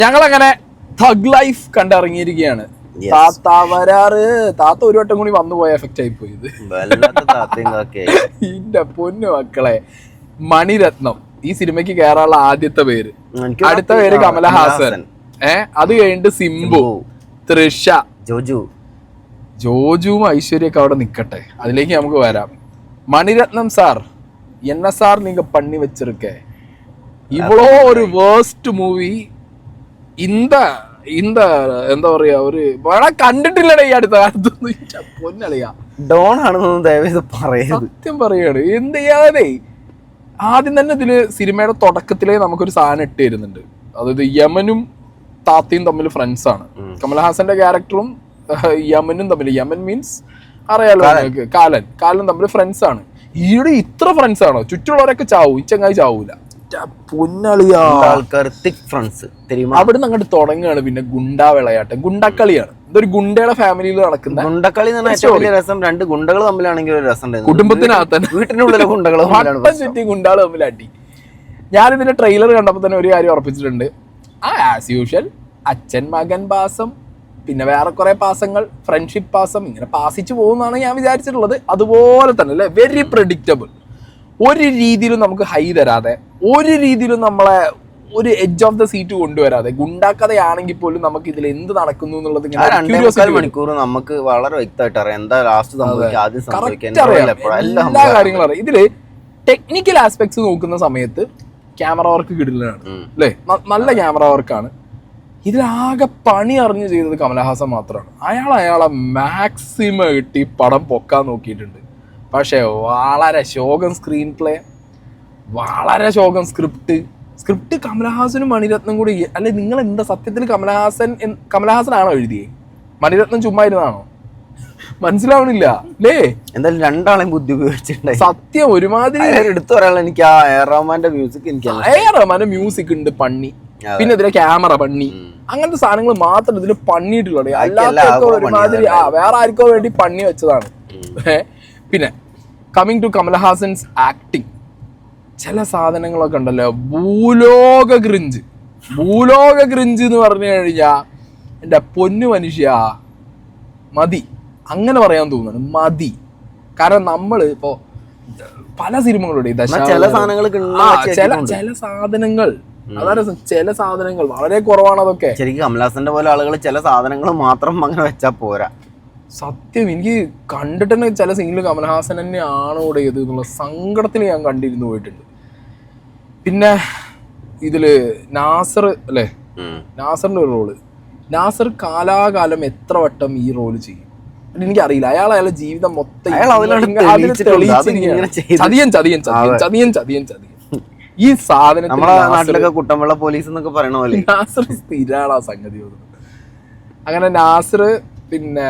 ഞങ്ങളങ്ങനെ thug life കണ്ടിറങ്ങിയിരിക്കുകയാണ്. താത്ത വരാറ്, താത്ത ഒരു വട്ടം കൂടി വന്നു പോയ എഫക്റ്റ് ആയി പോയി. ഇതിന്റെ പൊന്നു മക്കളെ, മണിരത്നം ഈ സിനിമയ്ക്ക് കയറാനുള്ള ആദ്യത്തെ പേര്, അടുത്ത പേര് കമലഹാസൻ, അത് കഴിഞ്ഞിട്ട് സിംബു, തൃഷ, ജോജുവും ഐശ്വര്യൊക്കെ അവിടെ നിക്കട്ടെ, അതിലേക്ക് നമുക്ക് വരാം. മണിരത്നം സാർ, என்ன சார் நீங்க பண்ணி வச்சிருக்க இவ்வளோ ஒரு வேர்ஸ்ட் மூவி இந்த இந்த എന്താ പറയാ, ഒരു കണ്ടിട്ടില്ലടേ ഈ അടുത്ത കാലത്തൊന്നും. പൊന്നളിയാ ഡോൺ ആണെന്നൊന്നും ദയവേത് പറയുന്നത്, സത്യം പറയാണ്. എന്ത് ചെയ്യാതെ ആദ്യം തന്നെ ഇതില് സിനിമയുടെ തുടക്കത്തിലേ നമുക്കൊരു സാധനം ഇട്ട് തരുന്നുണ്ട്. അതായത് യമനും താത്തയും തമ്മിൽ ഫ്രണ്ട്സ് ആണ്. കമൽഹാസന്റെ ക്യാരക്ടറും യമനും തമ്മിൽ, യമൻ മീൻസ് അറിയാലോ, കാലൻ തമ്മിൽ ഫ്രണ്ട്സ് ആണ്. ഈയുടെ ഇത്ര ഫ്രണ്ട്സ് ആണോ? ചുറ്റുള്ളവരൊക്കെ ചാവും, ഈ ചങ്ങായി ചാവൂല. പൊന്നളിയാ, അവിടുന്ന് അങ്ങോട്ട് തുടങ്ങുകയാണ്. പിന്നെ ഗുണ്ടാ വിളയാട്ടം, ഗുണ്ടക്കളിയാണ്. ഇതൊരു ഗുണ്ടയുടെ ഫാമിലിയിൽ നടക്കുന്ന ഗുണ്ടക്കളി. രസം രണ്ട് ഗുണ്ടകൾ തമ്മിലാണെങ്കിൽ ഒരു രസം, കുടുംബത്തിനകത്ത് വീട്ടിനുള്ളിലെ ഗുണ്ടകൾ ചുറ്റി ഗുണ്ടാൾ തമ്മിലാട്ടി. ഞാനിതിന്റെ ട്രെയിലർ കണ്ടപ്പോൾ തന്നെ ഒരു കാര്യം ഉറപ്പിച്ചിട്ടുണ്ട്. ആസ് യൂഷ്വൽ അച്ഛൻ മകൻ പാസം, പിന്നെ വേറെ കുറെ പാസങ്ങൾ, ഫ്രണ്ട്ഷിപ്പ് പാസം, ഇങ്ങനെ പാസിച്ചു പോകുന്നതാണ് ഞാൻ വിചാരിച്ചിട്ടുള്ളത്. അതുപോലെ തന്നെ അല്ലെ, വെരി പ്രെഡിക്റ്റബിൾ. ഒരു രീതിയിലും നമുക്ക് ഹൈ തരാതെ, ഒരു രീതിയിലും നമ്മളെ ഒരു എഡ്ജ് ഓഫ് ദ സീറ്റ് കൊണ്ടുവരാതെ, ഗുണ്ടാക്കഥയാണെങ്കിൽ പോലും നമുക്ക് ഇതിൽ എന്ത് നടക്കുന്നു എന്നുള്ളത് മണിക്കൂർ നമുക്ക് വളരെ വ്യക്തമായിട്ട് അറിയാം എന്താ ലാസ്റ്റ് എല്ലാ കാര്യങ്ങളും അറിയാം. ഇതില് ടെക്നിക്കൽ ആസ്പെക്ട്സ് നോക്കുന്ന സമയത്ത് ക്യാമറ വർക്ക് കിടിലാണ് അല്ലേ, നല്ല ക്യാമറ വർക്കാണ്. ഇതിലാകെ പണി അറിഞ്ഞ് ചെയ്തത് കമലഹാസൻ മാത്രമാണ്. അയാളെ മാക്സിമം കിട്ടി പടം പൊക്കാൻ നോക്കിയിട്ടുണ്ട്. പക്ഷേ വളരെ ശോകം സ്ക്രീൻ പ്ലേ, വളരെ ശോകം സ്ക്രിപ്റ്റ് കമലഹാസനും മണിരത്നം കൂടി. അല്ലെ, നിങ്ങൾ എന്താ സത്യത്തിൽ കമലഹാസനാണോ എഴുതിയേ? മണിരത്നം ചുമ്മാ ഇരുന്നാണോ? മനസ്സിലാവണില്ല അല്ലേ? എന്തായാലും രണ്ടാളെയും ബുദ്ധി ഉപയോഗിച്ചിട്ടുണ്ട്. സത്യം ഒരുമാതിരി എടുത്തു പറയാനുള്ള എനിക്ക് ആ എ ആർ റഹ്മാന്റെ മ്യൂസിക് ഉണ്ട് പണ്ണി, പിന്നെ ഇതിലെ ക്യാമറ പണ്ണി, അങ്ങനത്തെ സാധനങ്ങൾ മാത്രം ഇതിൽ പണിയിട്ടുള്ളത്. അല്ലാത്ത ഒരുമാതിരി വേറെ ആർക്കോ വേണ്ടി പണി വെച്ചതാണ്. പിന്നെ കമ്മിങ് ടു കമൽഹാസൻസ് ആക്ടിങ്, ചില സാധനങ്ങളൊക്കെ ഉണ്ടല്ലോ ഭൂലോക ക്രിഞ്ച് എന്ന് പറഞ്ഞു കഴിഞ്ഞാ എന്റെ പൊന്നു മനുഷ്യ മതി, അങ്ങനെ പറയാൻ തോന്നുന്നു മതി. കാരണം നമ്മള് ഇപ്പോ പല സിനിമകളുടെ ചില സാധനങ്ങൾ അതാണ്, ചില സാധനങ്ങൾ വളരെ കുറവാണ്. അതൊക്കെ ശരിക്കും കമൽഹാസന്റെ പോലെ ആളുകൾ ചില സാധനങ്ങൾ മാത്രം അങ്ങനെ വെച്ചാ പോരാ. സത്യം, എനിക്ക് കണ്ടിട്ട് തന്നെ ചില സീനിൽ കമൽഹാസൻ തന്നെയാണ് ഓടിയത് എന്നുള്ള സങ്കടത്തിൽ ഞാൻ കണ്ടിരുന്നു പോയിട്ടുണ്ട്. പിന്നെ ഇതില് നാസർ അല്ലേ, നാസറിന്റെ ഒരു റോള്, നാസർ കാലാകാലം എത്ര വട്ടം ഈ റോള് ചെയ്യും എനിക്കറിയില്ല. അയാളെ ജീവിതം മൊത്തം ചതിയൻ ഈ സാധനം. നമ്മുടെ നാട്ടിലൊക്കെ കുട്ടമ്പള പോലീസ് എന്നൊക്കെ പറയണ പോലെ നാസർ സ്ഥിരാണ് ആ സംഗതി. അങ്ങനെ നാസർ പിന്നെ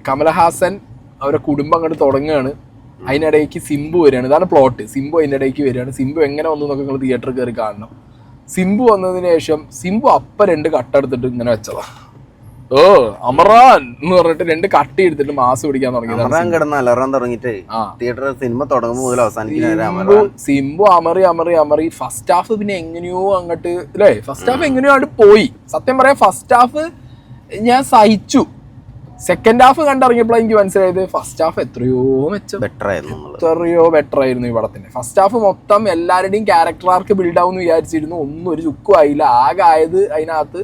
കമൽഹാസൻ അവരുടെ കുടുംബം അങ്ങോട്ട് തുടങ്ങുകയാണ്. അതിനിടയ്ക്ക് സിംബു വരികയാണ്. ഇതാണ് പ്ലോട്ട്. സിംബു അതിൻ്റെ ഇടയ്ക്ക് വരികയാണ്. സിംബു എങ്ങനെ വന്നു എന്നൊക്കെ നിങ്ങൾ തിയേറ്ററിൽ കയറി കാണണം. സിംബു വന്നതിന് ശേഷം സിംബു രണ്ട് കട്ടെടുത്തിട്ട് ഇങ്ങനെ വെച്ചതാ. ഓ അമറാൻ എന്ന് പറഞ്ഞിട്ട് രണ്ട് കട്ടി എടുത്തിട്ട് മാസ് പിടിക്കാൻ തുടങ്ങി. സിംബു അമറി ഫസ്റ്റ് ഹാഫ് പിന്നെ എങ്ങനെയോ അങ്ങോട്ട് അല്ലേ, ഫസ്റ്റ് ഹാഫ് എങ്ങനെയോ അങ്ങോട്ട് പോയി. സത്യം പറയാം, ഫസ്റ്റ് ഹാഫ് ഞാൻ സഹിച്ചു. സെക്കൻഡ് ഹാഫ് കണ്ടിറങ്ങിയപ്പോൾ എനിക്ക് മനസ്സിലായത് ഫസ്റ്റ് ഹാഫ് എത്രയോ ബെറ്റർ ആയിരുന്നു ഈ പടത്തിന്റെ. ഫസ്റ്റ് ഹാഫ് മൊത്തം എല്ലാവരുടെയും ക്യാരക്ടർ ആർക്ക് ബിൽഡ് ആവും എന്ന് വിചാരിച്ചിരുന്നു. ഒന്നും ഒരു ചുക്കും ആയില്ല. ആകെ ആയത് അതിനകത്ത്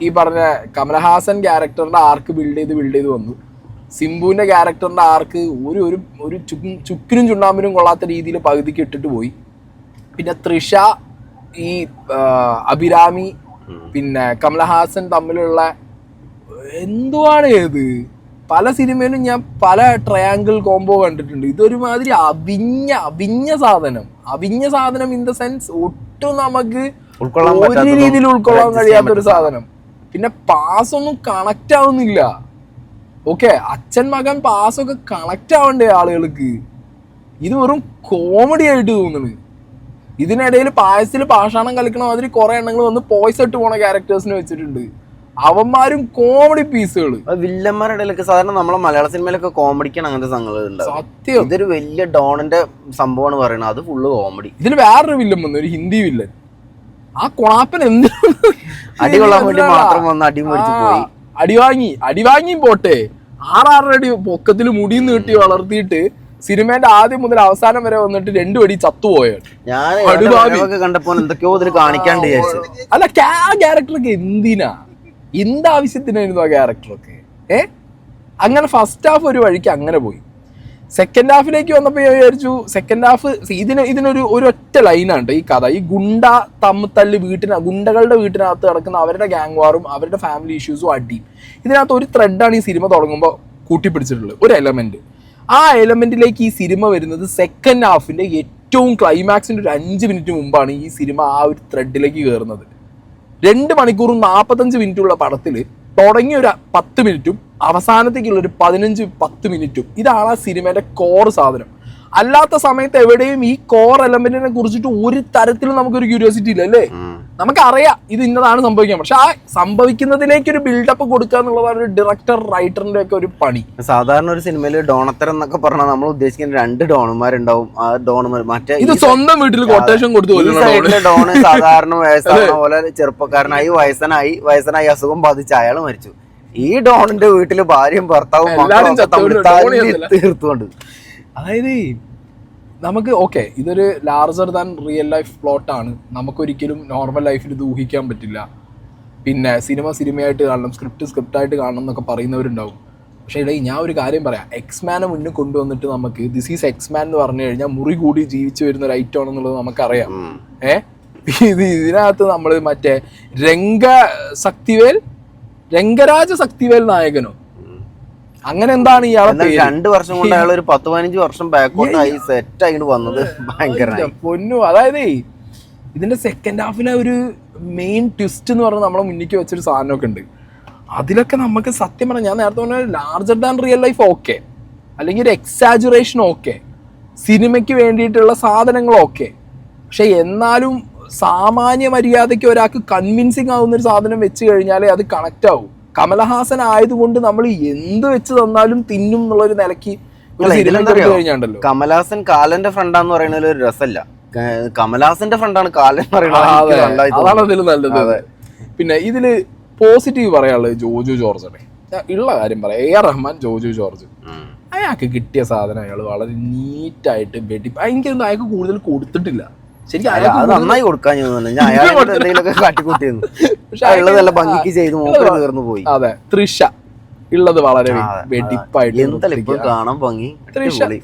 ഈ പറഞ്ഞ കമൽഹാസൻ ക്യാരക്ടറിന്റെ ആർക്ക് ബിൽഡ് ചെയ്ത് വന്നു. സിംബുവിന്റെ ക്യാരക്ടറിന്റെ ആർക്ക് ഒരു ചുക്കിനും ചുണ്ണാമ്പിനും കൊള്ളാത്ത രീതിയിൽ പകുതിക്ക് ഇട്ടിട്ട് പോയി. പിന്നെ തൃഷ, ഈ അഭിരാമി, പിന്നെ കമൽഹാസൻ തമ്മിലുള്ള എന്തുവാണ് ഏത്, പല സിനിമയിലും ഞാൻ പല ട്രയാങ്കിൾ കോംബോ കണ്ടിട്ടുണ്ട്. ഇതൊരുമാതിരി അവിഞ്ഞ സാധനം ഇൻ ദ സെൻസ് ഒട്ടും നമുക്ക് ഒരു രീതിയിൽ ഉൾക്കൊള്ളാൻ കഴിയാത്തൊരു സാധനം. പിന്നെ പാസ് ഒന്നും കണക്റ്റ് ആവുന്നില്ല. ഓക്കെ, അച്ഛൻ മകൻ പാസ്സൊക്കെ കണക്റ്റ് ആവണ്ടേ ആളുകൾക്ക്? ഇത് വെറും കോമഡി ആയിട്ട് തോന്നുന്നു. ഇതിനിടയിൽ പായസത്തിൽ പാഷാണം കളിക്കണ മാതിരി കുറെ എണ്ണങ്ങൾ വന്ന് പോയ്സ് ഇട്ട് പോണ ക്യാരക്ടേഴ്സിനെ വെച്ചിട്ടുണ്ട്. അവന്മാരും കോമഡി പീസുകൾ. വില്ലന്മാരുടെ ഇടയിലൊക്കെ സാധാരണ നമ്മളെ മലയാള സിനിമയിലൊക്കെ കോമഡിക്കാണ് അങ്ങനത്തെ സംഗതികളുണ്ട്. സത്യം, ഇതൊരു വലിയ ഡോണിന്റെ സംഭവമാണ് പറയുന്നത്. അത് ഫുള്ള് കോമഡി. ഇതിൽ വേറൊരു വില്ലൻ വന്നു, ഒരു ഹിന്ദി വില്ലൻ. ആ കൊണാപ്പൻ എന്തിനാണ് അടികൊള്ളാൻ വേണ്ടി മാത്രം വന്ന് അടി മേടിച്ച് പോയി. അടിവാങ്ങിയും പോട്ടെ 6 അടി പൊക്കത്തിൽ മുടിയും നീട്ടി വളർത്തിയിട്ട് സിനിമേന്റെ ആദ്യം മുതൽ അവസാനം വരെ വന്നിട്ട് 2 അടി ചത്തുപോയാണ്. ഞാൻ കണ്ടപ്പോ എന്തൊക്കെയോ ഇതിൽ കാണിക്കാണ്ട് വിചാരിച്ചു. അല്ല ആ ക്യാരക്ടറൊക്കെ എന്താവശ്യത്തിനായിരുന്നു ആ ക്യാരക്ടറൊക്കെ? അങ്ങനെ ഫസ്റ്റ് ഹാഫ് ഒരു വഴിക്ക് അങ്ങനെ പോയി. സെക്കൻഡ് ഹാഫിലേക്ക് വന്നപ്പോൾ ഞാൻ വിചാരിച്ചു സെക്കൻഡ് ഹാഫ് ഇതിനൊരു ഒറ്റ ലൈനാണ് ഈ കഥ. ഈ തല്ല് ഗുണ്ടകളുടെ വീട്ടിനകത്ത് കിടക്കുന്ന അവരുടെ ഗ്യാങ് വാറും അവരുടെ ഫാമിലി ഇഷ്യൂസും അടിയും ഇതിനകത്ത് ഒരു ത്രെഡാണ് ഈ സിനിമ തുടങ്ങുമ്പോൾ കൂട്ടിപ്പിടിച്ചിട്ടുള്ളത്, ഒരു എലമെന്റ്. ആ എലമെന്റിലേക്ക് ഈ സിനിമ വരുന്നത് സെക്കൻഡ് ഹാഫിന്റെ ഏറ്റവും ക്ലൈമാക്സിന്റെ ഒരു 5 മിനിറ്റ് മുമ്പാണ് ഈ സിനിമ ആ ഒരു ത്രെഡിലേക്ക് കയറുന്നത്. 2 മണിക്കൂറും 45 മിനിറ്റുള്ള പടത്തിൽ തുടങ്ങിയ ഒരു 10 മിനിറ്റും അവസാനത്തേക്കുള്ള ഒരു 15-10 മിനിറ്റും ഇതാണ് ആ സിനിമയുടെ കോർ സാധനം. അല്ലാത്ത സമയത്ത് എവിടെയും ഈ കോർ എലമെന്റിനെ കുറിച്ചിട്ട് ഒരു തരത്തിലും നമുക്കൊരു ക്യൂരിയോസിറ്റി ഇല്ല അല്ലേ? നമുക്കറിയാം ഇത് ഇന്നതാണ് സംഭവിക്കാൻ, പക്ഷെ ആ സംഭവിക്കുന്നതിലേക്ക് ഒരു ബിൽഡപ്പ് കൊടുക്കുക എന്നുള്ളതാണ് ഒരു ഡയറക്ടർ റൈറ്ററിന്റെ ഒക്കെ ഒരു പണി. സാധാരണ ഒരു സിനിമയിൽ ഡോണത്തരം എന്നൊക്കെ പറഞ്ഞാൽ നമ്മൾ ഉദ്ദേശിക്കുന്ന 2 ഡോണന്മാരുണ്ടാവും. ആ ഡോണന്മാർ മറ്റേ ഇത് സ്വന്തം വീട്ടിൽ കൊട്ടേഷൻ കൊടുത്തു ഡോണ് സാധാരണ വയസ്സാன പോലെ ചെറുപ്പക്കാരനായി വയസ്സനായി അസുഖം ബാധിച്ച് അയാൾ മരിച്ചു. ഈ ഡോണിന്റെ വീട്ടില് ഭാര്യയും ഭർത്താവും തീർത്തുകൊണ്ട്, അതായത് നമുക്ക് ഓക്കെ ഇതൊരു ലാർജർ ദാൻ റിയൽ ലൈഫ് പ്ലോട്ടാണ്, നമുക്കൊരിക്കലും നോർമൽ ലൈഫിൽ ഇത് ഊഹിക്കാൻ പറ്റില്ല. പിന്നെ സിനിമയായിട്ട് കാണണം, സ്ക്രിപ്റ്റായിട്ട് കാണണം എന്നൊക്കെ പറയുന്നവരുണ്ടാവും. പക്ഷേ ഇടയിൽ ഞാൻ ഒരു കാര്യം പറയാം, എക്സ്മാനെ മുന്നിൽ കൊണ്ടുവന്നിട്ട് നമുക്ക് ദിസ് ഈസ് എക്സ്മാൻ എന്ന് പറഞ്ഞു കഴിഞ്ഞാൽ മുറി കൂടി ജീവിച്ചു വരുന്ന ഒരു ഐറ്റം ആണെന്നുള്ളത് നമുക്കറിയാം. ഇതിനകത്ത് നമ്മൾ മറ്റേ രംഗരാജ ശക്തിവേൽ നായകനോ അങ്ങനെ എന്താണ് ഇയാളെ 2 വർഷം കൊണ്ട് അയാൾ ഒരു 10-15 വർഷം ബാക്കോട്ടായി സെറ്റ് ആയിട്ട് വന്നത് ഭയങ്കര പൊന്നു. അതായത് ഇതിന്റെ സെക്കൻഡ് ഹാഫിലെ ഒരു മെയിൻ ട്വിസ്റ്റ് എന്ന് പറഞ്ഞാൽ നമ്മളെ മുന്നിലേക്ക് വെച്ചൊരു സാധനമൊക്കെ ഉണ്ട്. അതിലൊക്കെ നമുക്ക് സത്യം പറഞ്ഞാൽ ഞാൻ നേരത്തെ പറഞ്ഞ larger than real life okay, അല്ലെങ്കിൽ ഒരു എക്സാജുറേഷൻ ഓക്കെ, സിനിമയ്ക്ക് വേണ്ടിയിട്ടുള്ള സാധനങ്ങളൊക്കെ, പക്ഷെ എന്നാലും സാമാന്യ മര്യാദയ്ക്ക് ഒരാൾക്ക് കൺവിൻസിങ് ആവുന്ന ഒരു സാധനം വെച്ച് കഴിഞ്ഞാലേ അത് കണക്ട് ആവും. കമലഹാസൻ ആയതുകൊണ്ട് നമ്മൾ എന്ത് വെച്ച് തന്നാലും തിന്നും എന്നുള്ളൊരു നിലയ്ക്ക് കഴിഞ്ഞാണ്ടല്ലോ. കമലഹാസൻ കാലന്റെ ഫ്രണ്ടാന്ന് പറയുന്നതിൽ ഒരു രസമല്ല, കമലഹാസന്റെ ഫ്രണ്ടാണ് കാലൻ പറയുന്നത്. അതാണ് അതിൽ നല്ലത്. പിന്നെ ഇതില് പോസിറ്റീവ് പറയാനുള്ളത് ജോജു ജോർജാണ്. ഉള്ള കാര്യം പറയാം, എ ആർ റഹ്മാൻ, ജോജു ജോർജ്, അയാൾക്ക് കിട്ടിയ സാധനം അയാൾ വളരെ നീറ്റായിട്ട് എനിക്കൊന്നും അയാൾക്ക് കൂടുതൽ കൊടുത്തിട്ടില്ല. ശരിക്കും നന്നായി കൊടുക്കാൻ കാട്ടിക്കൂട്ടിയിരുന്നു, നല്ല ഭംഗിക്ക് ചെയ്ത് തീർന്നു പോയി. അതെ, തൃഷ ഉള്ളത് വളരെ വെടിപ്പായിട്ട് കാണാൻ ഭംഗി.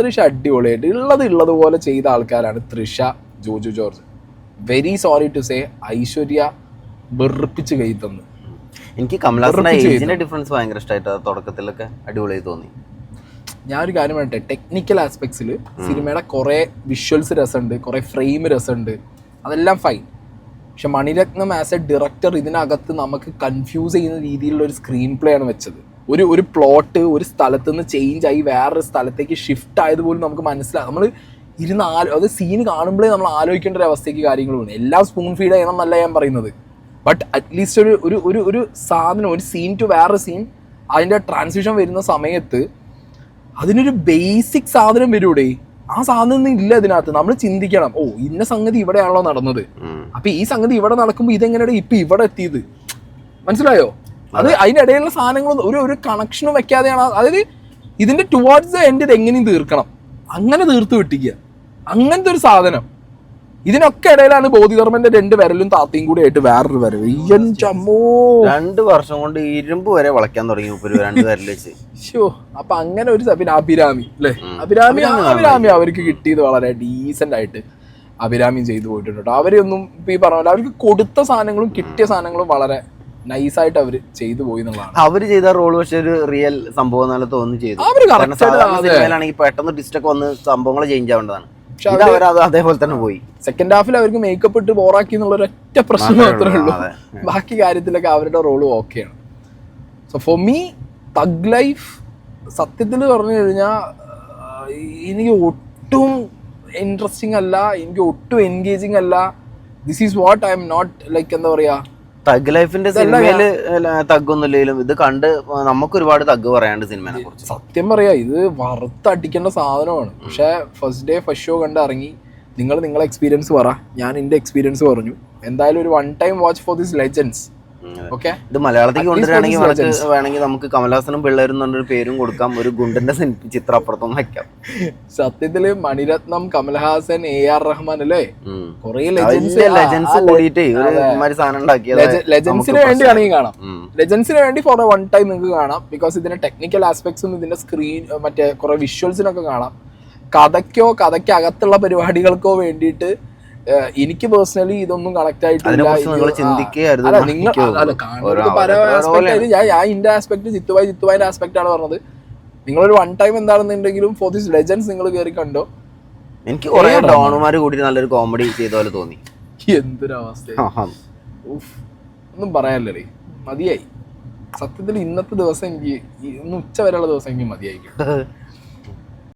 തൃഷ അടിപൊളിയായിട്ട് ഉള്ളതുപോലെ ചെയ്ത ആൾക്കാരാണ് Trisha, Joju George. Very sorry to say Aishwarya വെറുപ്പിച്ച് കൈ തന്നു. എനിക്ക് കമലഹാസന്റെ ഡിഫറൻസ് ഭയങ്കര ഇഷ്ടമായിട്ട് തുടക്കത്തിലൊക്കെ അടിപൊളിയായി തോന്നി. ഞാനൊരു കാര്യം പറയട്ടെ, ടെക്നിക്കൽ ആസ്പെക്ട്സിൽ സിനിമയുടെ കുറേ വിഷ്വൽസ് രസമുണ്ട്, കുറേ ഫ്രെയിം രസമുണ്ട്, അതെല്ലാം ഫൈൻ. പക്ഷെ മണിരത്നം ആസ് എ ഡയറക്ടർ ഇതിനകത്ത് നമുക്ക് കൺഫ്യൂസ് ചെയ്യുന്ന രീതിയിലുള്ള ഒരു സ്ക്രീൻ പ്ലേ ആണ് വെച്ചത്. ഒരു പ്ലോട്ട് ഒരു സ്ഥലത്ത് നിന്ന് ചേഞ്ച് ആയി വേറൊരു സ്ഥലത്തേക്ക് ഷിഫ്റ്റ് ആയതുപോലും നമുക്ക് മനസ്സിലാകും. നമ്മൾ അത് സീൻ കാണുമ്പോഴേ നമ്മൾ ആലോചിക്കേണ്ട ഒരു അവസ്ഥയ്ക്ക് കാര്യങ്ങൾ പോകുന്നു. എല്ലാം സ്പൂൺ ഫീഡ് ചെയ്യണം എന്നല്ല ഞാൻ പറയുന്നത്, ബട്ട് അറ്റ്ലീസ്റ്റ് ഒരു സാധനം, ഒരു സീൻ ടു വേറൊരു സീൻ, അതിൻ്റെ ട്രാൻസിഷൻ വരുന്ന സമയത്ത് അതിനൊരു ബേസിക് സാധനം വരൂടെ, ആ സാധനം ഇല്ല ഇതിനകത്ത്. നമ്മൾ ചിന്തിക്കണം, ഓ ഇന്ന സംഗതി ഇവിടെയാണല്ലോ നടന്നത്, അപ്പൊ ഈ സംഗതി ഇവിടെ നടക്കുമ്പോൾ ഇതെങ്ങനെയാണ് ഇപ്പൊ ഇവിടെ എത്തിയത്, മനസ്സിലായോ? അത് അതിനിടയിലുള്ള സാധനങ്ങൾ ഒരു കണക്ഷനും വെക്കാതെയാണ്. അതായത് ഇതിന്റെ ടുവാർഡ്സ് ദ എൻഡ് ഇത് എങ്ങനെയും തീർക്കണം, അങ്ങനെ തീർത്ത് വിട്ടിക്കുക, അങ്ങനത്തെ ഒരു സാധനം. ഇതിനൊക്കെ ഇടയിലാണ് ബോധിധർമ്മന്റെ 2 വിരലും താത്തയും കൂടി ആയിട്ട് വേറൊരു വരവ്. 2 വർഷം കൊണ്ട് ഇരുമ്പ് വരെ വളയ്ക്കാൻ തുടങ്ങി 2 വിരൽ വെച്ച്. അപ്പൊ അങ്ങനെ ഒരു പിന്നെ അഭിരാമി അല്ലെ, അഭിരാമി അവർക്ക് കിട്ടിയത് വളരെ ഡീസന്റ് ആയിട്ട് അഭിരാമിയും ചെയ്തു പോയിട്ടുണ്ട്. അവരൊന്നും ഇപ്പൊ ഈ പറഞ്ഞ അവർക്ക് കൊടുത്ത സാധനങ്ങളും കിട്ടിയ സാധനങ്ങളും വളരെ നൈസായിട്ട് അവര് ചെയ്തു പോയി എന്നുള്ളതാണ്. അവര് ചെയ്ത റോള് പക്ഷെ ഒരു റിയൽ സംഭവം നല്ല തോന്നി ചെയ്തു. പെട്ടെന്ന് ഡിസ്റ്റൊക്കെ വന്ന് സംഭവങ്ങൾ ചേഞ്ച് ആവേണ്ടതാണ്, അതേപോലെ തന്നെ പോയി. സെക്കൻഡ് ഹാഫിൽ അവർക്ക് മേക്കപ്പ് ഇട്ട് ബോറാക്കി എന്നുള്ള ഒരൊറ്റ പ്രശ്നം മാത്രമേ ഉള്ളൂ. ബാക്കി കാര്യത്തിലൊക്കെ അവരുടെ റോള് ഓക്കെയാണ്. So for me thug life സത്യത്തിൽ പറഞ്ഞു കഴിഞ്ഞാൽ എനിക്ക് ഒട്ടും ഇൻട്രസ്റ്റിംഗ് അല്ല, എനിക്ക് ഒട്ടും എൻഗേജിങ് അല്ല. This is what I am not like എന്താ പറയാ, തഗ് ലൈഫിന്റെ സിനിമയില് തഗ്ഗൊന്നുമില്ലെങ്കിലും ഇത് കണ്ട് നമുക്ക് ഒരുപാട് തഗ് പറയാണ്ട് സിനിമയെ കുറിച്ച്. സത്യം പറയാ, ഇത് വറുത്തടിക്കേണ്ട സാധനമാണ്. പക്ഷെ ഫസ്റ്റ് ഡേ ഫസ്റ്റ് ഷോ കണ്ട് ഇറങ്ങി നിങ്ങളെ എക്സ്പീരിയൻസ് പറ, ഞാൻ എൻ്റെ എക്സ്പീരിയൻസ് പറഞ്ഞു. എന്തായാലും ഒരു one time watch four this legends. Okay, ഇത് മലയാളത്തിൽ കൊണ്ടുവരികയാണെങ്കിൽ വേണമെങ്കിൽ നമുക്ക് കമലഹാസനും പിള്ളേരും എന്നൊരു പേരും കൊടുക്കാം, ഒരു ഗുണ്ടന്റെ ചിത്രം അപ്പുറത്തൊന്നും വെക്കാം. സത്യത്തില് മണിരത്നം, കമൽഹാസൻ, AR റഹ്മാൻ അല്ലേ, കൊറേ ലെജൻസ് കൂടിയിട്ടേ ഒരു സാധനം ഉണ്ടാക്കിയത്. ലെജൻസിന് വേണ്ടിയാണെങ്കിൽ കാണാം, ലെജൻസിന് വേണ്ടി ഫോർ എ വൺ ടൈം നിങ്ങൾക്ക് കാണാം. ബിക്കോസ് ഇതിന്റെ ടെക്നിക്കൽ ആസ്പെക്ട്സും ഇതിന്റെ സ്ക്രീൻ മറ്റേ കുറെ വിഷ്വൽസിനൊക്കെ കാണാം. കഥയ്ക്കകത്തുള്ള പരിപാടികൾക്കോ വേണ്ടിയിട്ട് എനിക്ക് പേഴ്സണലി ഇതൊന്നും കണക്ട് ആയിട്ടില്ല. ഞാൻ ഇന്റെ ആസ്പെക്ട് ചിത്തുവായിന്റെ ആസ്പെക്ട് ആണ് പറഞ്ഞത്. നിങ്ങളൊരു വൺ ടൈം എന്താണെന്നുണ്ടെങ്കിലും ഫോർ ദിസ് ലെജൻഡ്സ് നിങ്ങൾ കയറി കണ്ടോ. എനിക്ക് കുറെ ഡോണുമാര് കൂടി നല്ലൊരു കോമഡി ചെയ്ത പോലെ തോന്നി. എന്തൊരവസ്ഥ, ഒന്നും പറയാനല്ലേ, മതിയായി സത്യത്തിൽ. ഇന്നത്തെ ദിവസം എനിക്ക് ഇന്ന് ഉച്ച വരെയുള്ള ദിവസം എനിക്ക് മതിയായി.